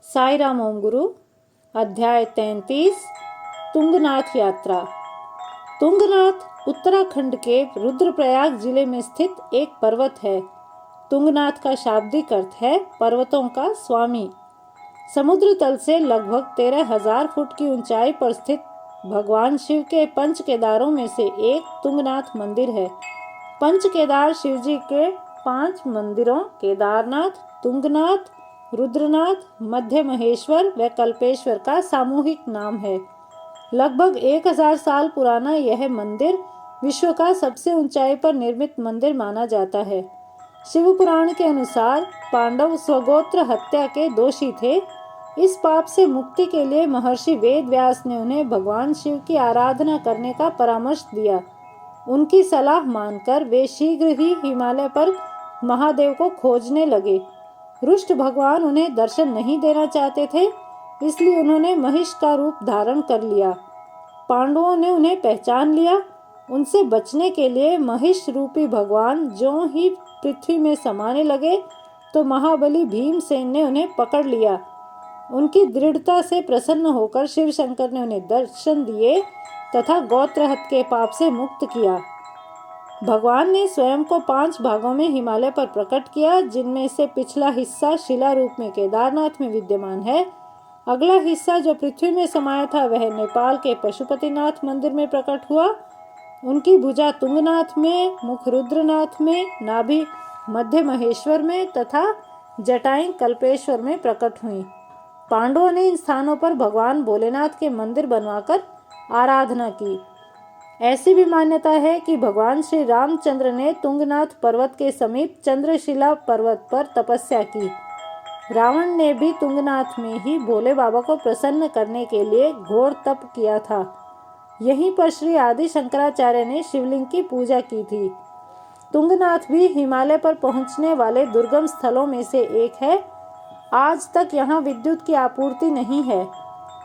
साई राम ओम गुरु। अध्याय 33 तुंगनाथ यात्रा। तुंगनाथ उत्तराखंड के रुद्रप्रयाग जिले में स्थित एक पर्वत है। तुंगनाथ का शाब्दिक अर्थ है पर्वतों का स्वामी। समुद्र तल से लगभग 13,000 फुट की ऊंचाई पर स्थित भगवान शिव के पंच केदारों में से एक तुंगनाथ मंदिर है। पंच केदार शिव जी के 5 मंदिरों केदारनाथ, तुंगनाथ, रुद्रनाथ, मध्य महेश्वर व कल्पेश्वर का सामूहिक नाम है। लगभग 1000 साल पुराना यह मंदिर विश्व का सबसे ऊंचाई पर निर्मित मंदिर माना जाता है। शिव पुराण के अनुसार पांडव स्वगोत्र हत्या के दोषी थे। इस पाप से मुक्ति के लिए महर्षि वेद व्यास ने उन्हें भगवान शिव की आराधना करने का परामर्श दिया। उनकी सलाह मानकर वे शीघ्र ही हिमालय पर महादेव को खोजने लगे। रुष्ट भगवान उन्हें दर्शन नहीं देना चाहते थे, इसलिए उन्होंने महिष का रूप धारण कर लिया। पांडवों ने उन्हें पहचान लिया। उनसे बचने के लिए महिष रूपी भगवान ज्यों ही पृथ्वी में समाने लगे तो महाबली भीमसेन ने उन्हें पकड़ लिया। उनकी दृढ़ता से प्रसन्न होकर शिव शंकर ने उन्हें दर्शन दिए तथा गोत्रहत के पाप से मुक्त किया। भगवान ने स्वयं को 5 भागों में हिमालय पर प्रकट किया, जिनमें से पिछला हिस्सा शिला रूप में केदारनाथ में विद्यमान है। अगला हिस्सा जो पृथ्वी में समाया था वह नेपाल के पशुपतिनाथ मंदिर में प्रकट हुआ। उनकी भुजा तुंगनाथ में, मुख रुद्रनाथ में, नाभि मध्य महेश्वर में तथा जटाएं कल्पेश्वर में प्रकट हुई। पांडवों ने इन स्थानों पर भगवान भोलेनाथ के मंदिर बनवाकर आराधना की। ऐसी भी मान्यता है कि भगवान श्री रामचंद्र ने तुंगनाथ पर्वत के समीप चंद्रशिला पर्वत पर तपस्या की। रावण ने भी तुंगनाथ में ही भोले बाबा को प्रसन्न करने के लिए घोर तप किया था। यहीं पर श्री आदि शंकराचार्य ने शिवलिंग की पूजा की थी। तुंगनाथ भी हिमालय पर पहुंचने वाले दुर्गम स्थलों में से एक है। आज तक यहाँ विद्युत की आपूर्ति नहीं है,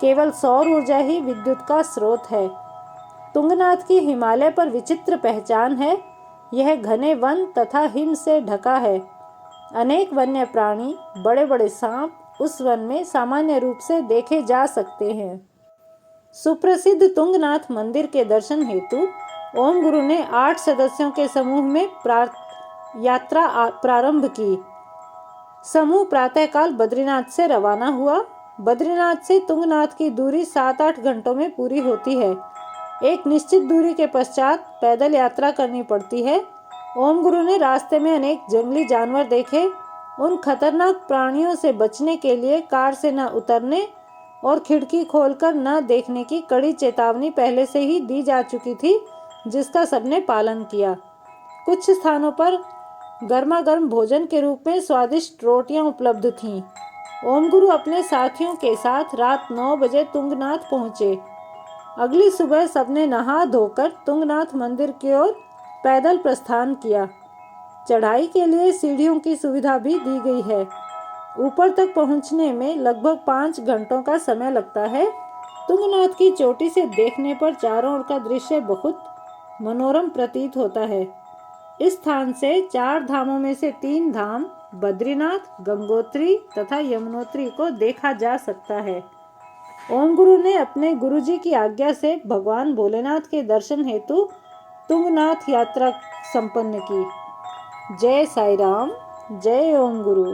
केवल सौर ऊर्जा ही विद्युत का स्रोत है। तुंगनाथ की हिमालय पर विचित्र पहचान है। यह घने वन तथा हिम से ढका है। अनेक वन्य प्राणी, बड़े बड़े सांप उस वन में सामान्य रूप से देखे जा सकते हैं। सुप्रसिद्ध तुंगनाथ मंदिर के दर्शन हेतु ओम गुरु ने 8 सदस्यों के समूह में यात्रा प्रारंभ की। समूह प्रातःकाल बद्रीनाथ से रवाना हुआ। बद्रीनाथ से तुंगनाथ की दूरी 7-8 घंटों में पूरी होती है। एक निश्चित दूरी के पश्चात पैदल यात्रा करनी पड़ती है। ओम गुरु ने रास्ते में अनेक जंगली जानवर देखे। उन खतरनाक प्राणियों से बचने के लिए कार से न उतरने और खिड़की खोलकर न देखने की कड़ी चेतावनी पहले से ही दी जा चुकी थी, जिसका सबने पालन किया। कुछ स्थानों पर गर्मा गर्म भोजन के रूप में स्वादिष्ट रोटियां उपलब्ध थीं। ओम गुरु अपने साथियों के साथ रात 9 बजे तुंगनाथ पहुंचे। अगली सुबह सबने नहा धोकर तुंगनाथ मंदिर की ओर पैदल प्रस्थान किया। चढ़ाई के लिए सीढ़ियों की सुविधा भी दी गई है। ऊपर तक पहुंचने में लगभग 5 घंटों का समय लगता है। तुंगनाथ की चोटी से देखने पर चारों ओर का दृश्य बहुत मनोरम प्रतीत होता है। इस स्थान से 4 धामों में से 3 धाम बद्रीनाथ, गंगोत्री तथा यमुनोत्री को देखा जा सकता है। ओम गुरु ने अपने गुरुजी की आज्ञा से भगवान भोलेनाथ के दर्शन हेतु तुंगनाथ यात्रा संपन्न की। जय साई राम, जय ओम गुरु।